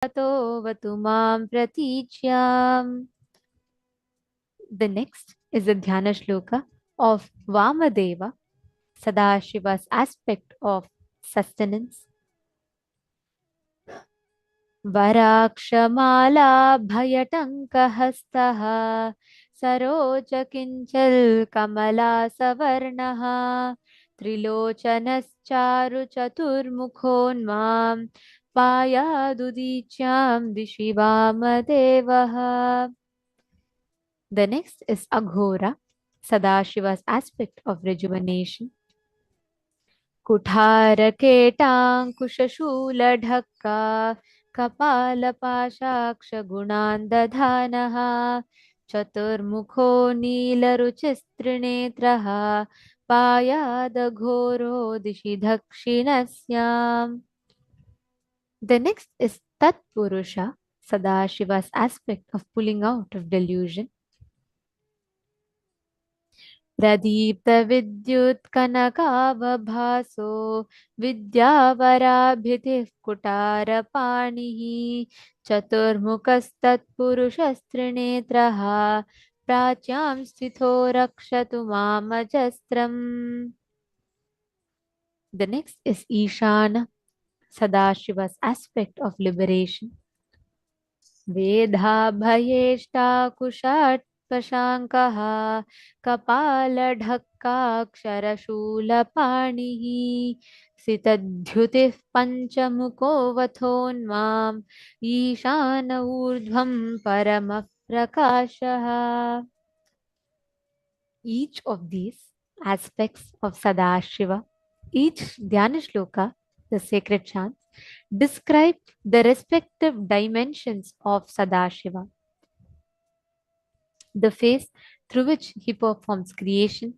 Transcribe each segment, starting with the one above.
Vatu mam pratichyam. The next is the Dhyana Shloka of Vamadeva, Sadashiva's aspect of sustenance. वराक्षमालाभयटङ्कहस्तः सरोजकिञ्चल् कमलासवर्णः त्रिलोचनश्चारुचतुर्मुखोन्मां पायादुदीच्यां दिशि वामदेवः. The next is Aghora, Sadashiva's aspect of rejuvenation. कुठारकेटाङ्कुशशूलढक्का कपालपाशाक्षगुणान्दधानः चतुर्मुखो नीलरुचिस्त्रिनेत्रः पायादघोरो दिशि दक्षिणस्याम्. The next is Tatpurusha, Sadashiva's aspect of pulling out of delusion. प्रदीप्तविद्युत्कनकावभासो विद्यावराभिधिः कुटारपाणिः चतुर्मुखस्तत्पुरुषस्त्रिनेत्रः प्राच्यां स्थितो रक्षतु मामजस्रम्. The next is Ishana, Sadashiva's aspect of liberation. वेदाभयेष्टाकुशाट्पशाङ्कः कपालढक्काक्षरशूलपाणिः सितद्युतिः पञ्चमुखो वथोन्माम् Ishan ऊर्ध्वं परमः प्रकाशः. Each of these aspects of Sadashiva, each Dhyana Shloka, the sacred chants, describe the respective dimensions of Sadashiva. The phase through which he performs creation,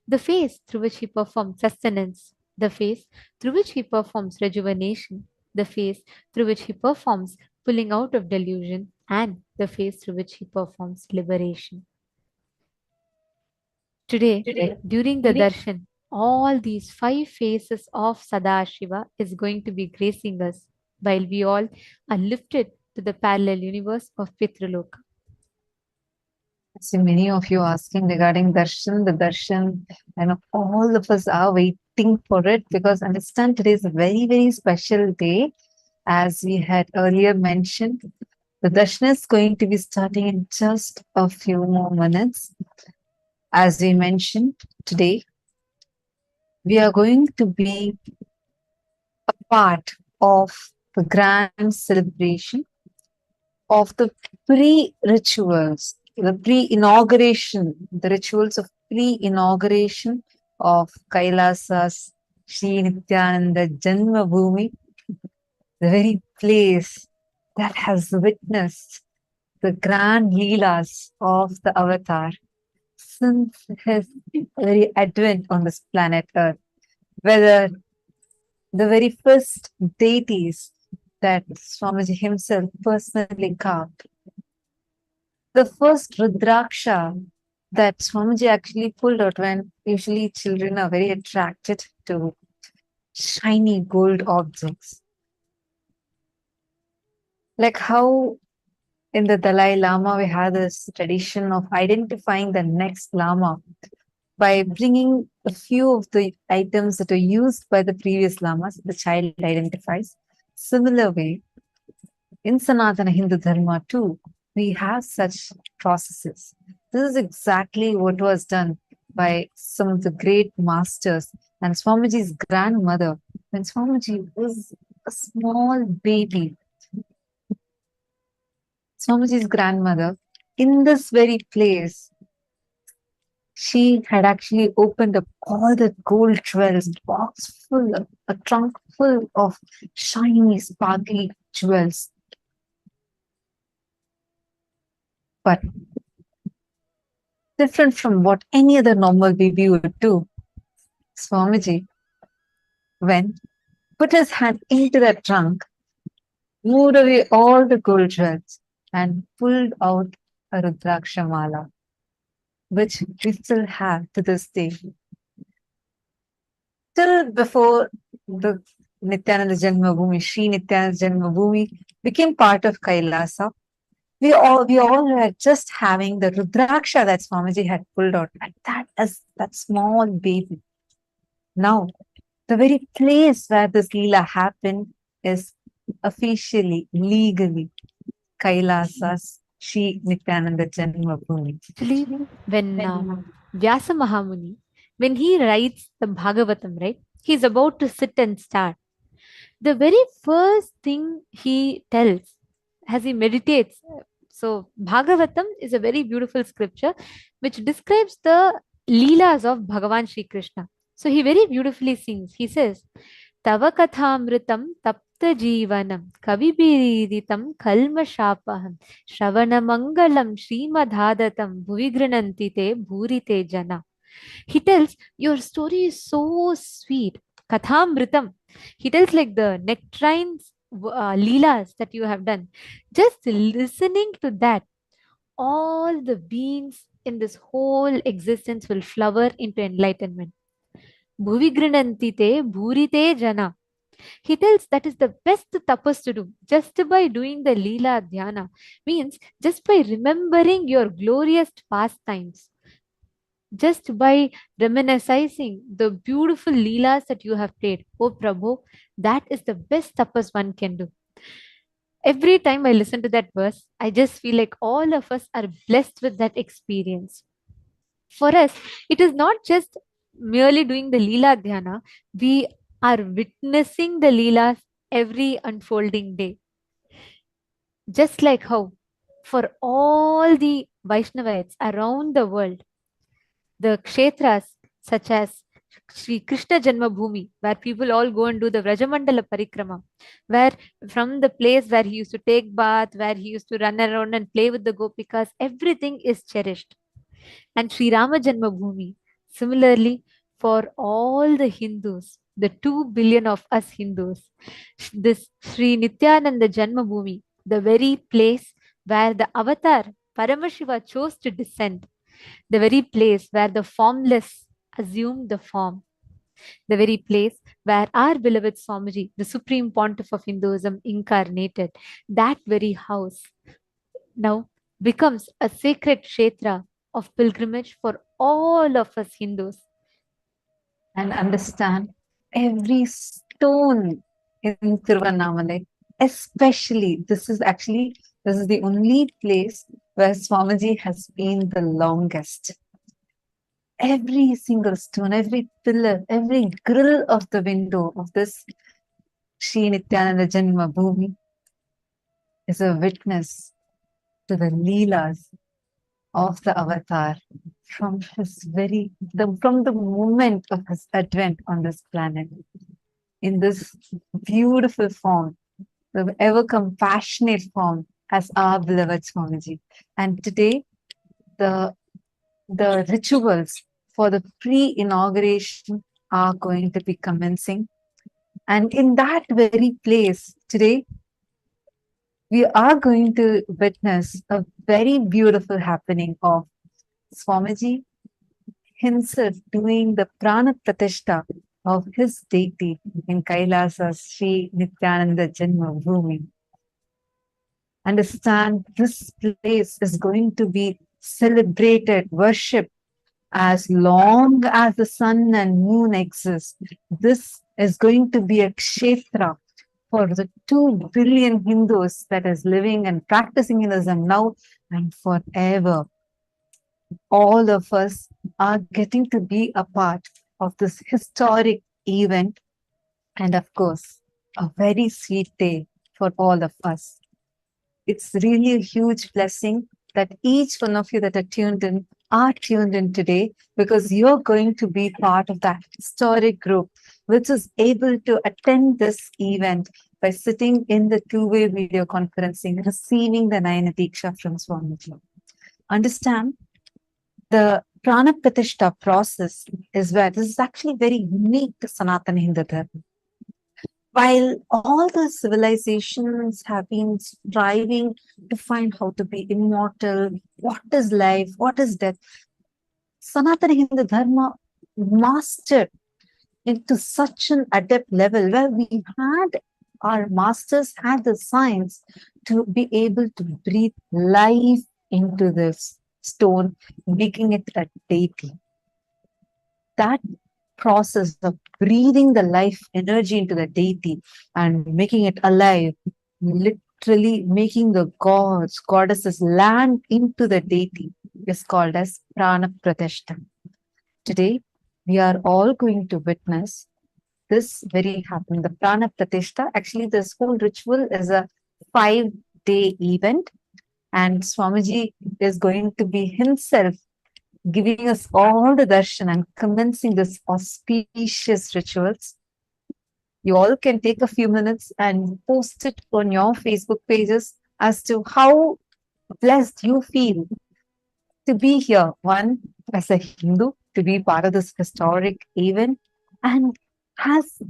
the phase through which he performs sustenance, the phase through which he performs rejuvenation, the phase through which he performs pulling out of delusion, and the phase through which he performs liberation. Today, during the Darshan, all these 5 phases of Sadashiva is going to be gracing us while we all are lifted to the parallel universe of Pitraloka. See, many of you asking regarding Darshan, the Darshan, and all of us are waiting for it because understand today is a very, very special day. As we had earlier mentioned, the Darshan is going to be starting in just a few more minutes. As we mentioned today, we are going to be a part of the grand celebration of the pre-rituals, the pre-inauguration, the rituals of pre-inauguration of Kailasa's Sri Nityananda Janma Bhumi, the very place that has witnessed the grand leelas of the avatar since his very advent on this planet Earth. Whether the very first deities that Swamiji himself personally carved, the first Rudraksha that Swamiji actually pulled out when usually children are very attracted to shiny gold objects. Like how in the Dalai Lama we have this tradition of identifying the next Lama by bringing a few of the items that were used by the previous Lamas, the child identifies. Similar way, in Sanatana Hindu Dharma too, we have such processes. This is exactly what was done by some of the great masters and Swamiji's grandmother. When Swamiji was a small baby, Swamiji's grandmother, in this very place, she had actually opened up all the gold jewels, box full, a trunk full of shiny, sparkly jewels. But different from what any other normal baby would do, Swamiji went, put his hand into that trunk, moved away all the gold jewels, and pulled out a Rudraksha mala, which we still have to this day. Till before the Nityananda Janmabhoomi, Sri Nityananda Janmabhoomi became part of Kailasa. We all were just having the Rudraksha that Swamiji had pulled out, and that is that small baby. Now, the very place where this Leela happened is officially, legally, Kailasa's Sri Nityananda Janmabhoomi. Actually, when Vyasa Mahamuni, when he writes the Bhagavatam, right, he's about to sit and start. The very first thing he tells as he meditates. So, Bhagavatam is a very beautiful scripture which describes the Leelas of Bhagavan Sri Krishna. So, he very beautifully sings. He says, Tava kathamritam tapta jeevanam kavibiriditam kalmashapaham shravanamangalam srimadhadatam bhuvigrananti te bhurite jana. He tells, your story is so sweet. Kathamritam. He tells like the nectarines, leelas that you have done. Just listening to that, all the beings in this whole existence will flower into enlightenment. Bhuvigrinanti te bhurite jana. He tells that is the best tapas to do. Just by doing the Leela Dhyana means just by remembering your glorious pastimes, just by reminiscing the beautiful Leelas that you have played. Oh Prabhu, that is the best tapas one can do. Every time I listen to that verse, I just feel like all of us are blessed with that experience. For us, it is not just merely doing the Leela Dhyana, we are witnessing the Leelas every unfolding day. Just like how for all the Vaishnavites around the world, the kshetras such as Sri Krishna Janma Bhumi, where people all go and do the Vrajamandala Parikrama, where from the place where he used to take bath, where he used to run around and play with the gopikas, everything is cherished. And Sri Rama Janma Bhumi, similarly, for all the Hindus, the 2 billion of us Hindus, this Sri Nityananda Janma Bhumi, the very place where the avatar Paramashiva chose to descend, the very place where the formless assumed the form, the very place where our beloved Swamiji, the Supreme Pontiff of Hinduism, incarnated, that very house now becomes a sacred kshetra of pilgrimage for all of us Hindus. And understand every stone in Tiruvannamalai, especially this is the only place where Swamiji has been the longest. Every single stone, every pillar, every grill of the window of this Sri Nityananda Janma Bhumi is a witness to the Leelas of the avatar from from the moment of his advent on this planet in this beautiful form, the ever compassionate form as our beloved Swamiji. And today, the rituals for the pre-inauguration are going to be commencing. And in that very place today, we are going to witness a very beautiful happening of Swamiji himself doing the prana pratishta of his deity in Kailasa Sri Nityananda Janma Bhumi. Understand, this place is going to be celebrated, worshipped as long as the sun and moon exist. This is going to be a kshetra for the 2 billion Hindus that is living and practicing Hinduism now and forever. All of us are getting to be a part of this historic event, and of course, a very sweet day for all of us. It's really a huge blessing that each one of you that are tuned in today, because you're going to be part of that historic group which is able to attend this event by sitting in the two-way video conferencing, receiving the Nayana Diksha from Swamiji. Understand, the Prana Pratishtha process is where this is actually very unique to Sanatana Hindu Dharma. While all the civilizations have been striving to find how to be immortal, what is life, what is death, Sanatana Hindu Dharma mastered into such an adept level where we had our masters had the science to be able to breathe life into this stone, making it a deity. That process of breathing the life energy into the deity and making it alive, literally making the gods, goddesses land into the deity is called as prana pratishta. Today, we are all going to witness this very happening. The prana pratishta, actually, this whole ritual is a 5-day event, and Swamiji is going to be himself giving us all the darshan and commencing this auspicious rituals. You all can take a few minutes and post it on your Facebook pages as to how blessed you feel to be here. One, as a Hindu, to be part of this historic event, and as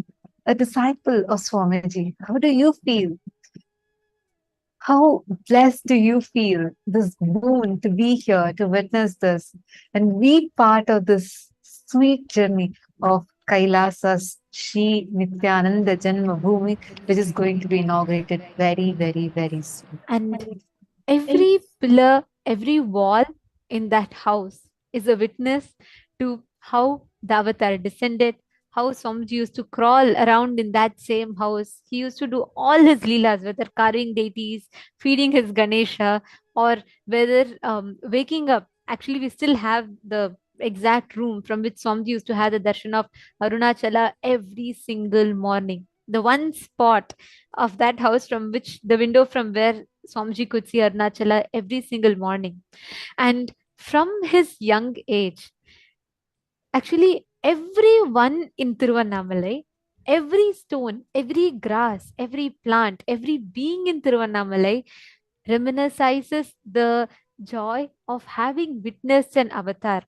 a disciple of Swamiji. How do you feel? How blessed do you feel this boon to be here to witness this and be part of this sweet journey of Kailasa's Shri Nityananda Janma Bhumi, which is going to be inaugurated very, very, very soon. And every pillar, every wall in that house is a witness to how the avatar descended, how Swamiji used to crawl around in that same house. He used to do all his leelas, whether carving deities, feeding his Ganesha, or whether waking up. Actually, we still have the exact room from which Swamiji used to have the darshan of Arunachala every single morning. The one spot of that house from which the window from where Swamiji could see Arunachala every single morning. And from his young age, actually, everyone in Tiruvannamalai, every stone, every grass, every plant, every being in Tiruvannamalai reminisces the joy of having witnessed an avatar.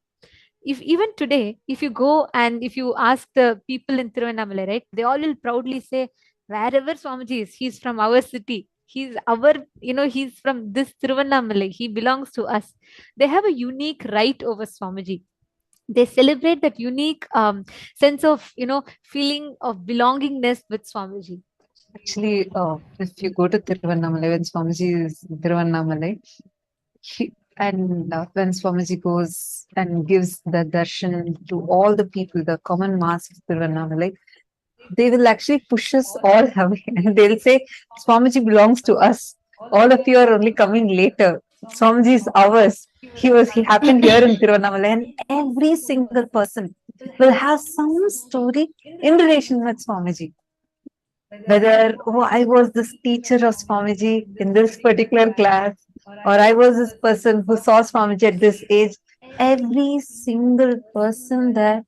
If even today, if you go and if you ask the people in Tiruvannamalai, right, they all will proudly say, wherever Swamiji is, he's from our city. He's our, he's from this Tiruvannamalai. He belongs to us. They have a unique right over Swamiji. They celebrate that unique sense of, feeling of belongingness with Swamiji. Actually, if you go to Tiruvannamalai, when Swamiji is in Tiruvannamalai, when Swamiji goes and gives the darshan to all the people, the common mass of Tiruvannamalai, they will actually push us all away and they'll say, Swamiji belongs to us. All of you are only coming later. Swamiji is ours. He happened here in Tiruvannamalai, and every single person will have some story in relation with Swamiji. Whether I was this teacher of Swamiji in this particular class, or I was this person who saw Swamiji at this age, every single person there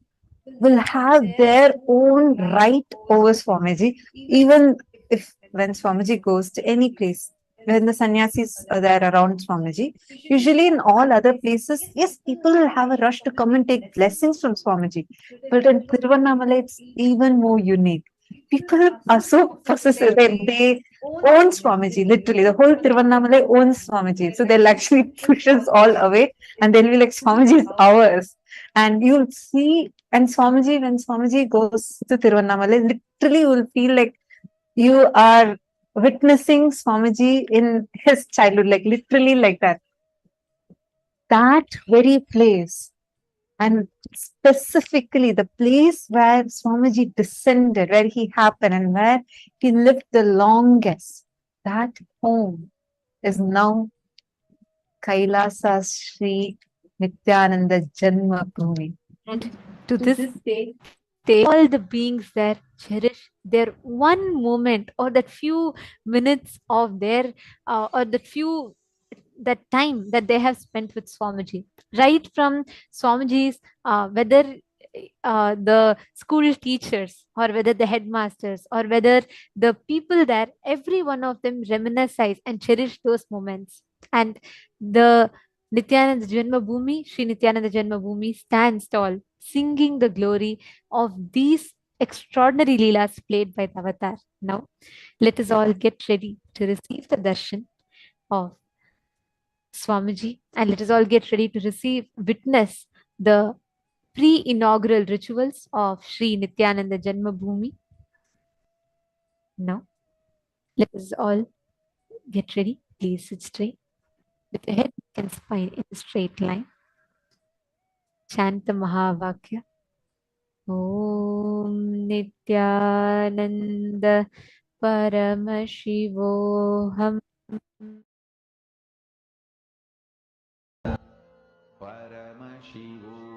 will have their own right over Swamiji, even if when Swamiji goes to any place, when the sannyasis are there around Swamiji, usually in all other places, yes, people will have a rush to come and take blessings from Swamiji. But in Tiruvannamalai, it's even more unique. People are so possessive. They own Swamiji, literally. The whole Tiruvannamalai owns Swamiji. So they'll actually push us all away and they'll be like, Swamiji is ours. And you'll see, and Swamiji, when Swamiji goes to Tiruvannamalai, literally you will feel like you are witnessing Swamiji in his childhood, like literally like that. That very place, and specifically the place where Swamiji descended, where he happened, and where he lived the longest, that home is now Kailasa's Sri Nityananda Janma Bhumi. And to this day, all the beings there cherish their one moment or that few minutes of their or that time that they have spent with Swamiji. Right from Swamiji's, whether the school teachers or whether the headmasters or whether the people there, every one of them reminisce and cherish those moments. And the Nityananda Janma Bhumi, Sri Nityananda Janma Bhumi stands tall, singing the glory of these extraordinary leelas played by the Avatar. Now, let us all get ready to receive the darshan of Swamiji, and let us all get ready to witness the pre-inaugural rituals of Sri Nityananda Janma Bhoomi. Now, let us all get ready. Please sit straight with the head and spine in a straight line. Chant the Mahavakya. Om Nityananda Paramashivoham. Paramashivoham